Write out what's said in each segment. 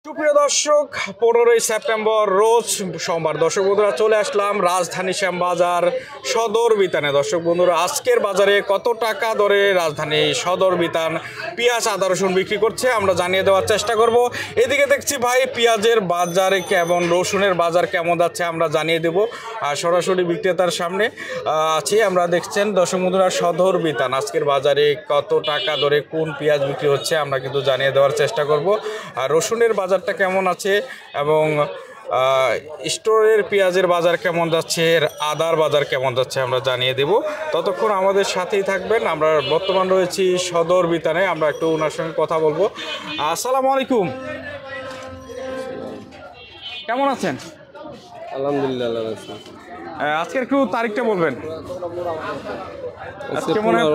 সুপ্রিয় দর্শক, 15ই সেপ্টেম্বর রোজ সোমবার দর্শক বন্ধুরা চলে আসলাম রাজধানী শ্যামবাজার সদর বিতানে। দর্শক বন্ধুরা, আজকের বাজারে কত টাকা দরে রাজধানী সদর বিতান পেঁয়াজ আদা রসুন বিক্রি করছে আমরা জানিয়ে দেওয়ার চেষ্টা করব। এদিকে দেখছি ভাই পেঁয়াজের বাজারে কেমন, রসুনের বাজার কেমন যাচ্ছে আমরা জানিয়ে দেব। আর সরাসরি বিক্রেতার সামনে আছি আমরা, দেখছেন দর্শক বন্ধুরা সদর বিতান আজকের বাজারে কত টাকা দরে কোন পেঁয়াজ বিক্রি হচ্ছে আমরা কিন্তু জানিয়ে দেওয়ার চেষ্টা করব। আর রসুনের বাজারটা কেমন আছে এবং স্টোরের পেঁয়াজের বাজার কেমন যাচ্ছে, আদার বাজার কেমন যাচ্ছে আমরা জানিয়ে দেব। ততক্ষণ আমাদের সাথেই থাকবেন। আমরা বর্তমান রয়েছি সদর বিতানে, আমরা একটু ওনার সঙ্গে কথা বলবো। আসসালামু আলাইকুম, কেমন আছেন? আলহামদুলিল্লাহ। আজকের একটু তারিখটা বলবেন। আজকে মনে হয়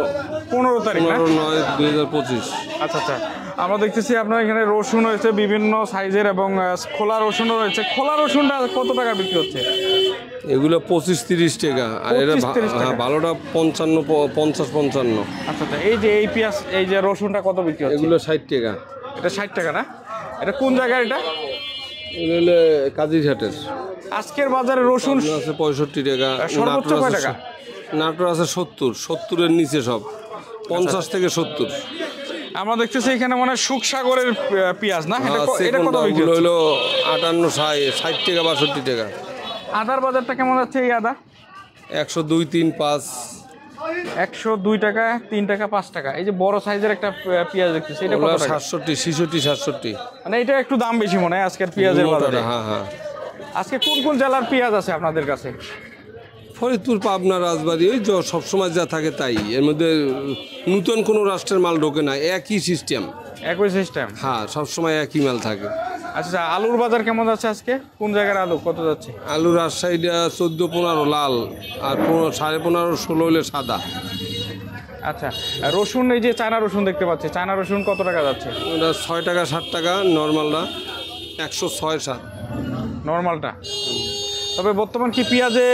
15 তারিখ না? 15/9/2025। আচ্ছা আচ্ছা, আমরা দেখতেছি আপনার এখানে রসুন রয়েছে বিভিন্ন সাইজের এবং খোলা রসুনও রয়েছে। খোলা রসুনটা কত টাকা বিক্রি হচ্ছে? এগুলো 25-30 টাকা, আর এটা 25-30 টাকা। ভালোটা 55-50-55। আচ্ছা আচ্ছা, এই যে এই পেঁয়াজ, এই যে রসুনটা কত বিক্রি হচ্ছে? এগুলো 60 টাকা। এটা 60 টাকা না? এটা কোন জায়গায় এটা? এগুলো হলো কাজিরহাটের। আজকের বাজারে রসুন আছে 65 টাকা। সর্বোচ্চ কয় টাকা? নাটোর আছে 70-70-এর নিচে সব 50 থেকে 70। আমরা দেখতেছি এখানে মানে সুখসাগরের পেঁয়াজ না? এটা কত বিক্রি হচ্ছে? হলো 58-60 টাকা 62 টাকা। আদার বাজারটা কেমন যাচ্ছে? এই আদা 102-3-5। 102 টাকা, 3 টাকা, 5 টাকা। এই যে বড় সাইজের একটা পেঁয়াজ দেখতেছি, এটা কত টাকা? 67-66-67। মানে এটা একটু দাম বেশি মনে হয় আজকের পেঁয়াজের বাজারে। হ্যাঁ হ্যাঁ। আজকে কোন কোন জেলার পেঁয়াজ আছে আপনাদের কাছে? ফরিদপুর, পাবনা, রাজবাড়ি, ওই সবসময় যা থাকে তাই। এর মধ্যে নতুন কোনো রাষ্ট্রের মাল ঢোকে না, একই সিস্টেম। একই সিস্টেম? হ্যাঁ, সবসময় একই মাল থাকে। আচ্ছা, আলুর বাজার কেমন যাচ্ছে আজকে? কোন জায়গার আলু কত যাচ্ছে? আলু রাজশাহীটা 14-15 লাল, আর 15.5-16 হলে সাদা। আচ্ছা, রসুন, এই যে চায়না রসুন দেখতে পাচ্ছি, চায়না রসুন কত টাকা যাচ্ছে? ওটা 6 টাকা 60 টাকা, নর্মালটা 106-7 নর্মালটা। তবে বর্তমান কি পেঁয়াজে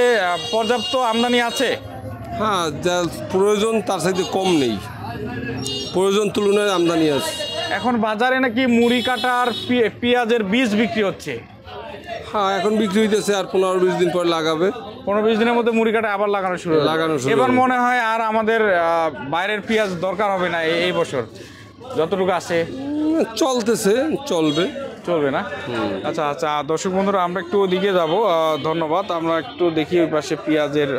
পর্যাপ্ত আমদানি আছে? হ্যাঁ, যা প্রয়োজন তার সাথে কম নেই, প্রয়োজন তুলনায় আমদানি আছে। এখন বাজারে নাকি মুড়ি কাটার পেঁয়াজের বীজ বিক্রি হচ্ছে। হ্যাঁ, এখন বিক্রি হইতেছে, আর 15-20 দিন পর লাগাবে। 15-20 দিনের মধ্যে মুড়ি কাটা আবার লাগানো শুরু হবে। এবার মনে হয় আর আমাদের বাইরের পেঁয়াজ দরকার হবে না এই বছর, যতটুকু আছে চলতেছে, চলবে না? আচ্ছা আচ্ছা, দর্শক বন্ধুরা আমরা একটু ওদিকে যাব, ধন্যবাদ। আমরা একটু দেখি ওই পাশে পেঁয়াজের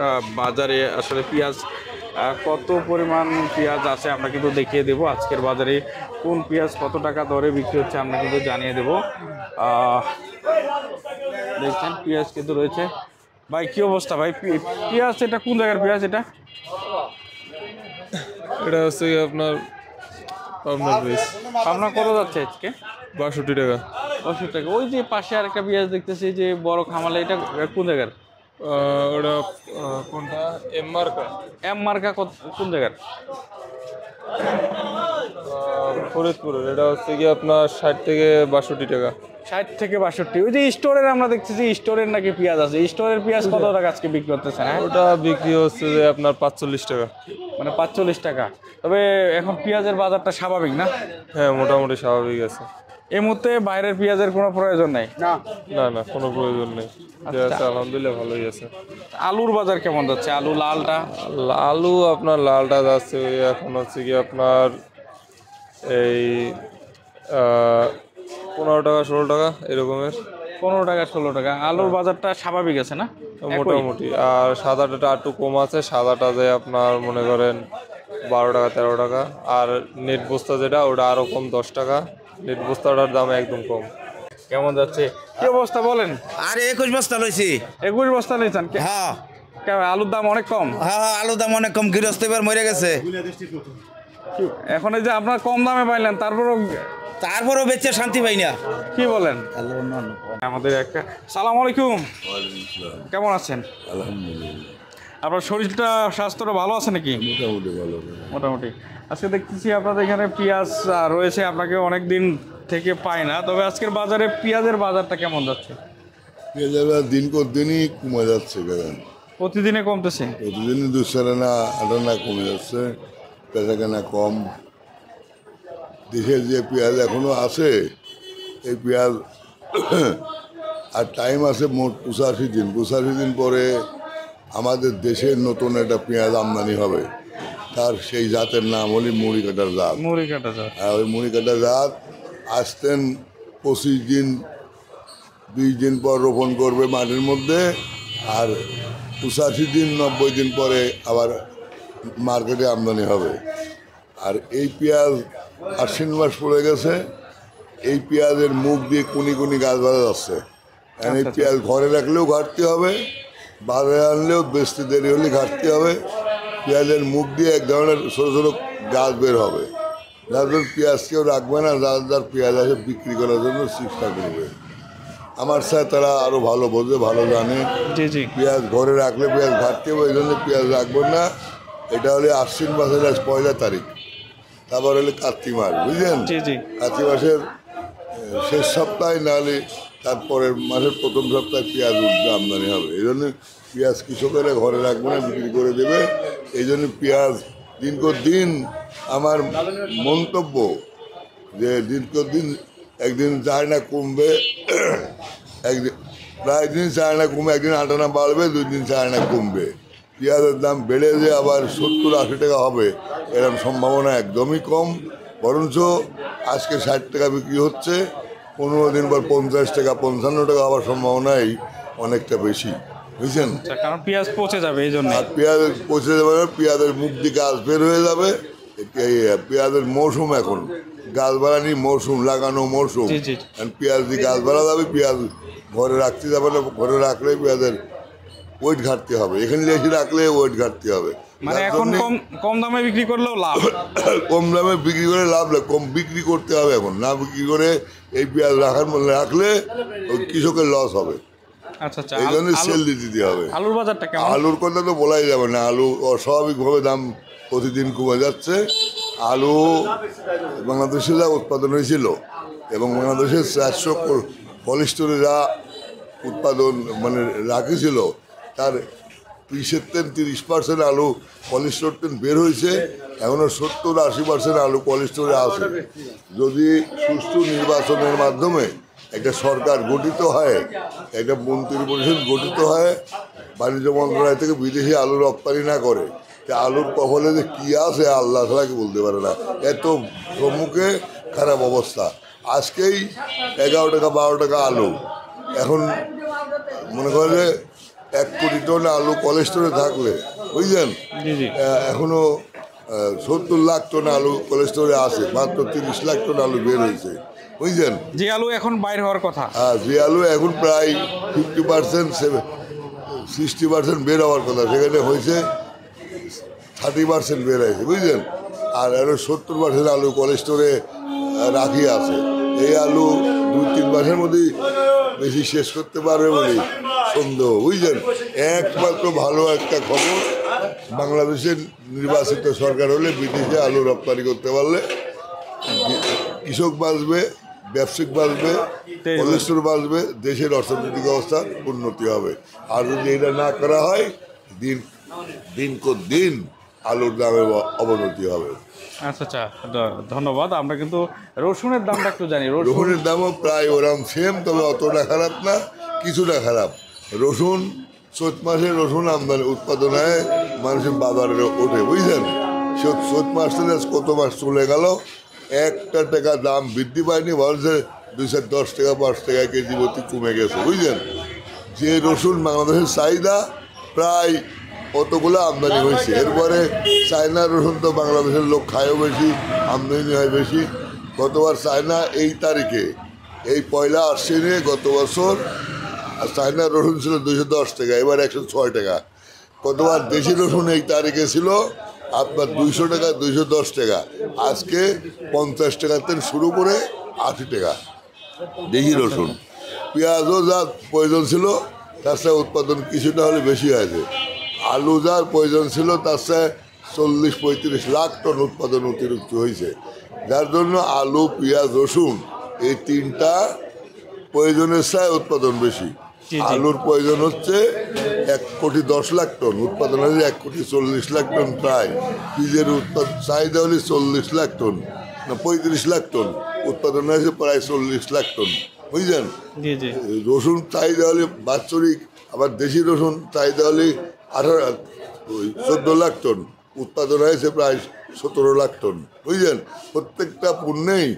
বাজারে আসলে পেঁয়াজ কত পরিমাণ পেঁয়াজ আছে আমরা কিন্তু দেখিয়ে দেব। আজকের বাজারে কোন পেঁয়াজ কত টাকা দরে বিক্রি হচ্ছে আমরা কিন্তু জানিয়ে দেব। দেখছেন পেঁয়াজ কিন্তু রয়েছে। ভাই কি অবস্থা ভাই? পেঁয়াজ এটা কোন জায়গার পেঁয়াজ? এটা হচ্ছে আপনার আপনার কত যাচ্ছে আজকে? 62 টাকা। 62 টাকা। ওই যে পাশে আর একটা পেঁয়াজ দেখতেছি যে বড় খামালে, এটা কোন জায়গার? ওটা কোনটা? এম মার্কা কোন জায়গার? ফরিদপুরের। এটা হচ্ছে কি আপনার 60 থেকে 62 টাকা। 60 থেকে 62। ওই যে স্টোরের আমরা দেখতেছি, স্টোরের নাকি পেঁয়াজ আছে। স্টোরের পেঁয়াজ কত টাকা আজকে বিক্রি করতেছেন? ওটা বিক্রি হচ্ছে যে আপনার 45 টাকা। মানে 45 টাকা। তবে এখন পেঁয়াজের বাজারটা স্বাভাবিক না? হ্যাঁ, মোটামুটি স্বাভাবিক আছে। এই মুহূর্তে বাইরের পেঁয়াজের কোনো প্রয়োজন নাই? না, কোনো প্রয়োজন নেই। আলহামদুলিল্লাহ ভালোই আছে। আলুর বাজার কেমন যাচ্ছে? আলু লালটা? আলু আপনার লালটা যাচ্ছে এখন হচ্ছে কি আপনার এই 15 টাকা 16 টাকা এরকমের। 15 টাকা 16 টাকা। আলুর বাজারটা স্বাভাবিক আছে না? মোটামুটি। আর সাদাটা একটু কম আছে, সাদাটা যে আপনার মনে করেন 12 টাকা 13 টাকা। আর নেট বস্তা যেটা, ওটা আরো কম 10 টাকা। নেট বস্তাটার দাম একদম কম। কেমন যাচ্ছে? কি অবস্থা বলেন? আরে 21 বস্তা লইছি। 21 বস্তা নিয়েছেন? হ্যাঁ আলুর দাম অনেক কম। হ্যাঁ, আলুর দাম অনেক কম। গৃহস্থ এবার মরে গেছে। এখন এই যে আপনার কম দামে পাইলেন, তারপরও বেচে শান্তি পাই না। কি বলেন? আমাদের একটা সালাম আলাইকুম, কেমন আছেন? আলহামদুলিল্লাহ, আপনার শরীরটা স্বাস্থ্যটা ভালো আছে নাকি? মোটামুটি ভালো। মোটামুটি। আজকে দেখতেছি আপনাদের এখানে পেঁয়াজ রয়েছে, আপনাকে অনেক দিন থেকে পাই না। তবে আজকের বাজারে পেঁয়াজের বাজারটা কেমন যাচ্ছে? পেঁয়াজের দিন কর দিনই কমে যাচ্ছে, কারণ প্রতিদিনে কমতেছে? প্রতিদিনই 2 আনা 8 আনা কমে যাচ্ছে, বেচা কেনা কম। দেশের যে পেঁয়াজ এখনো আছে এই পেঁয়াজ আর টাইম আছে মোট 85 দিন। 85 দিন পরে আমাদের দেশের নতুন একটা পেঁয়াজ আমদানি হবে, তার সেই জাতের নাম হলি মুড়ি কাটার জাত। মুড়ি কাটা যায়। আর ওই মুড়ি কাটার জাত আসতেন 25 দিন 20 দিন পর রোপণ করবে মাটির মধ্যে, আর 85 দিন 90 দিন পরে আবার মার্কেটে আমদানি হবে। আর এই পেঁয়াজ আশ্বিন মাস পড়ে গেছে, এই পেঁয়াজের মুখ দিয়ে কুনি কুনি গাছ বাঁধা যাচ্ছে। কারণ এই পেঁয়াজ ঘরে রাখলেও ঘাটতি হবে, বাজারে আনলেও বেচতে দেরি হলে ঘাটতি হবে। পেঁয়াজের মুখ দিয়ে এক ধরনের ছোটো ছোটো গাছ বের হবে, যার জন্য পেঁয়াজ কেউ রাখবে না, যার যার পেঁয়াজ আছে বিক্রি করার জন্য চেষ্টা করবে। আমার সাথে তারা আরও ভালো বোঝে, ভালো জানে। জি জি। পেঁয়াজ ঘরে রাখলে পেঁয়াজ ঘাটতি হবে, এই জন্য পেঁয়াজ রাখবেন না। এটা হলে আশ্বিন মাসের আজ 1 তারিখ, তারপর হলে কার্তিক মাস, বুঝলেন? জি জি। কার্তিক মাসের শেষ সপ্তাহে, নাহলে তারপরের মাসের প্রথম সপ্তাহে পেঁয়াজ উঠবে, আমদানি হবে। এই জন্য পেঁয়াজ কৃষকেরা ঘরে রাখবে না, বিক্রি করে দেবে। এই জন্য পেঁয়াজ দিন আমার মন্তব্য যে দিন একদিন যায় না কমবে, একদিন প্রায় দিন চায় না কমবে, একদিন আটানা বাড়বে, 2 দিন চায় না কমবে। পেঁয়াজের দাম বেড়ে যে আবার 70-80 টাকা হবে এরকম সম্ভাবনা একদমই কম। বরঞ্চ আজকে 60 টাকা বিক্রি হচ্ছে, 15 দিন পর 50 টাকা 55 টাকা হওয়ার সম্ভাবনাই অনেকটা বেশি, বুঝছেন? কারণ পেঁয়াজ পচে যাবে এই জন্য। আর পেঁয়াজ পচে যাবে, পেঁয়াজের মুখ দিয়ে গাছ বের হয়ে যাবে। পেঁয়াজের মৌসুম এখন, গাছ বাড়ানি মৌসুম, লাগানো মৌসুম। জি জি। পেঁয়াজ দিয়ে গাছ বাড়া যাবে, পেঁয়াজ ঘরে রাখতে যাবে না, ঘরে রাখলে পেঁয়াজের ওয়েট ঘাটতি হবে, এখানে এসে রাখলে ওয়েট ঘাটতি হবে। মানে এখন কম দামে বিক্রি করলেও লাভ। কম দামে বিক্রি করে লাভ নেই, কম বিক্রি করতে হবে এখন, না বিক্রি করে এই পেঁয়াজ রাখলে ওই কৃষকের লস হবে। আচ্ছা আচ্ছা। এই জন্য সেল দিতে হবে। আলুর বাজারটা কেমন? আলুর কথা তো বলাই যাবে না, আলু অস্বাভাবিকভাবে দাম প্রতিদিন কমে যাচ্ছে। আলু বাংলাদেশে যা উৎপাদন হয়েছিল এবং বাংলাদেশের 400 কোল্ড স্টোরে যা উৎপাদন মানে রাখেছিল, তার 30% আলু কোল্ড স্টোর বের হয়েছে, এখনও 70-80% আলু কোল্ড স্টোরে আছে। যদি সুষ্ঠু নির্বাচনের মাধ্যমে একটা সরকার গঠিত হয়, একটা মন্ত্রী পরিষদ গঠিত হয়, বাণিজ্য মন্ত্রণালয় থেকে বিদেশি আলু রপ্তানি না করে, তা আলুর কপালে যে কী আছে আল্লাহ ছাড়া কি বলতে পারে না। এত সম্মুখে খারাপ অবস্থা। আজকেই 11 টাকা 12 টাকা আলু, এখন মনে করে যে 1 কোটি টন আলু কোলেস্টোরে থাকলে, বুঝলেন, এখনও 70 লাখ টন আলু কোলেস্টোরে আছে, মাত্র 30 লাখ টন আলু বের হয়েছে, বুঝলেন? যে আলু এখন বাইর হওয়ার কথা, হ্যাঁ, যে আলু এখন প্রায় 50% 60% বের হওয়ার কথা, সেখানে হয়েছে 30% বের হয়েছে, বুঝলেন? আর আরও 70% আলু কোলেস্টোরে রাখি আছে। এই আলু 2-3 মাসের মধ্যেই বেশি শেষ করতে পারবে বলে সন্দেহ, বুঝলেন? একমাত্র ভালো একটা খবর, বাংলাদেশের নির্বাচিত সরকার হলে বিদেশে আলু রপ্তানি করতে পারলে কৃষক বাঁচবে, ব্যবসায়িক বাঁচবে, কোলেস্টোর বাঁচবে, দেশের অর্থনৈতিক অবস্থার উন্নতি হবে। আর যদি এটা না করা হয়, দিন আলুর দামে অবনতি হবে। আচ্ছা আচ্ছা, ধন্যবাদ। আমরা কিন্তু রসুনের দামটা একটু জানি। রসুনের দামও প্রায় ওরকম সেম, তবে অতটা খারাপ না, কিছুটা খারাপ। রসুন চৈত মাসে রসুন আমদানি উৎপাদন হয়, মানুষের বাজারে ওঠে, বুঝলেন? চৈত মাস থেকে কত মাস চলে গেল, 1 টাকা দাম বৃদ্ধি পায়নি, বলছে 210 টাকা 5 টাকা কেজি প্রতি কমে গেছে, বুঝলেন? যে রসুন বাংলাদেশের চাহিদা প্রায় অতগুলো আমদানি হয়েছে। এরপরে চায়না রসুন তো বাংলাদেশের লোক খায়ও বেশি, আমদানি হয় বেশি। গতবার চায়না এই তারিখে, এই 1 আশ্বিনে গত বছর চায়না রসুন ছিল 210 টাকা, এবার 106 টাকা। গতবার দেশি রসুন এই তারিখে ছিল আপনার 200 টাকা 210 টাকা, আজকে 50 টাকা থেকে শুরু করে 80 টাকা দেশি রসুন। পেঁয়াজও যা প্রয়োজন ছিল তার সাথে উৎপাদন কিছুটা হলে বেশি হয়েছে। আলু যার প্রয়োজন ছিল তার সাথে 40-35 লাখ টন উৎপাদন অতিরিক্ত হয়েছে, যার জন্য আলু, পেঁয়াজ, রসুন এই 3টা প্রয়োজনের সাথে উৎপাদন বেশি। আলুর প্রয়োজন হচ্ছে 1,10 লাখ টন, উৎপাদন হচ্ছে 1,40 লাখ টন প্রায়। বীজের চাহিদা হলে 40 লাখ টন না 35 লাখ টন, উৎপাদন হয়েছে প্রায় 40 লাখ টন, বুঝলেন। জি জি। রসুন চাহিদা হলে বাৎসরিক, আবার দেশি রসুন চাহিদা হলে 14 লাখ টন, উৎপাদন হয়েছে প্রায় 17 লাখ টন, বুঝলেন। প্রত্যেকটা পণ্যেই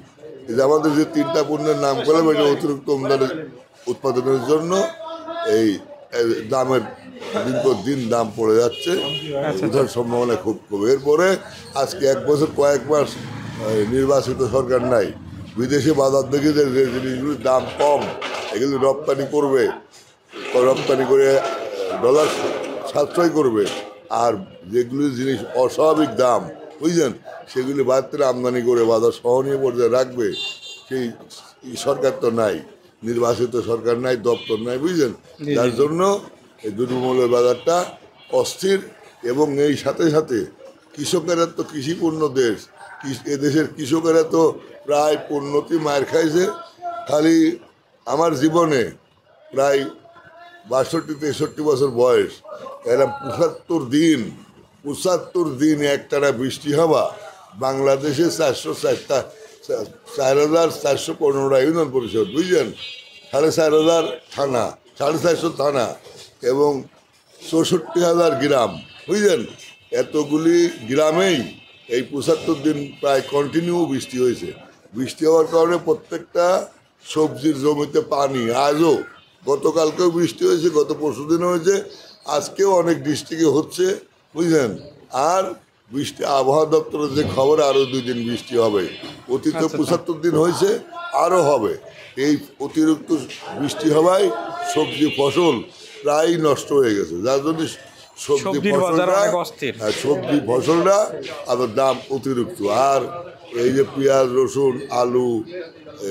এই যে আমাদের যে 3টা পণ্যের নাম করলাম, এটা অতিরিক্ত আমদানি উৎপাদনের জন্য এই দামের দিন পর দিন দাম পড়ে যাচ্ছে, উঠার সম্ভাবনা খুব কম। এরপরে আজকে 1 বছর কয়েক মাস নির্বাচিত সরকার নাই, বিদেশি বাজার দেখে যে জিনিসগুলির দাম কম, এগুলি রপ্তানি করবে, রপ্তানি করে ডলার সাশ্রয় করবে, আর যেগুলি জিনিস অস্বাভাবিক দাম, বুঝলেন, সেগুলি বাড়তে আমদানি করে বাজার সহনীয় পর্যায়ে রাখবে, সেই সরকার তো নাই, নির্বাচিত সরকার নাই, দপ্তর নাই, বুঝলেন। যার জন্য এই দ্রব্যমূল্যের বাজারটা অস্থির। এবং এই সাথে সাথে কৃষকেরা তো কৃষিপূর্ণ দেশ, এদেশের কৃষকেরা তো প্রায় পণ্যতি মায়ের খাইছে। খালি আমার জীবনে প্রায় 62-63 বছর বয়স, এরা 75 দিন একটানা বৃষ্টি হওয়া, বাংলাদেশে 4,415টা ইউনিয়ন পরিষদ, বুঝলেন, 4,500 থানা, 450 থানা এবং 64,000 গ্রাম, বুঝলেন। এতগুলি গ্রামেই এই 75 দিন প্রায় কন্টিনিউ বৃষ্টি হয়েছে। বৃষ্টি হওয়ার কারণে প্রত্যেকটা সবজির জমিতে পানি, আজও, গতকালকেও বৃষ্টি হয়েছে, গত পরশুদিন হয়েছে, আজকেও অনেক ডিস্ট্রিক্টে হচ্ছে, বুঝলেন। আর বৃষ্টি, আবহাওয়া দপ্তরের যে খবর, আরও 2 দিন বৃষ্টি হবে। অতীত 75 দিন হয়েছে, আরও হবে। এই অতিরিক্ত বৃষ্টি হওয়ায় সবজি ফসল প্রায় নষ্ট হয়ে গেছে, যার জন্য সবজি ফসলটা আবার দাম অতিরিক্ত। আর এই যে পেঁয়াজ, রসুন, আলু,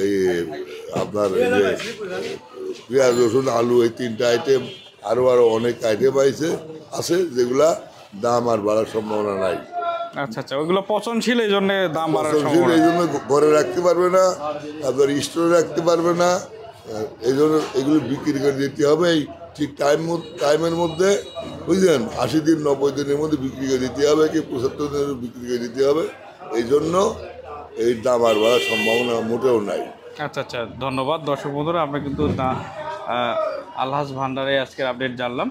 এই আপনার এই যে পেঁয়াজ, রসুন, আলু, এই 3টা আইটেম, আরও অনেক আইটেম আছে যেগুলা দাম আর বাড়ার সম্ভাবনা নাই। আচ্ছা আচ্ছা, ওইগুলো পচনশীল, এই জন্য দাম বাড়ার পচনশীল, সম্ভাবনা। এই জন্য ঘরে রাখতে পারবে না, আপনার স্টোরে রাখতে পারবে না, এই জন্য এগুলো বিক্রি করে দিতে হবে এই ঠিক টাইমের মধ্যে, বুঝলেন। 80 দিন 90 দিনের মধ্যে বিক্রি করে দিতে হবে, কি 75 দিনের বিক্রি করে দিতে হবে। এই জন্য এই দাম আর বাড়ার সম্ভাবনা মোটেও নাই। আচ্ছা আচ্ছা, ধন্যবাদ দর্শক বন্ধুরা। আমরা কিন্তু আলহাজ ভান্ডারে আজকের আপডেট জানলাম।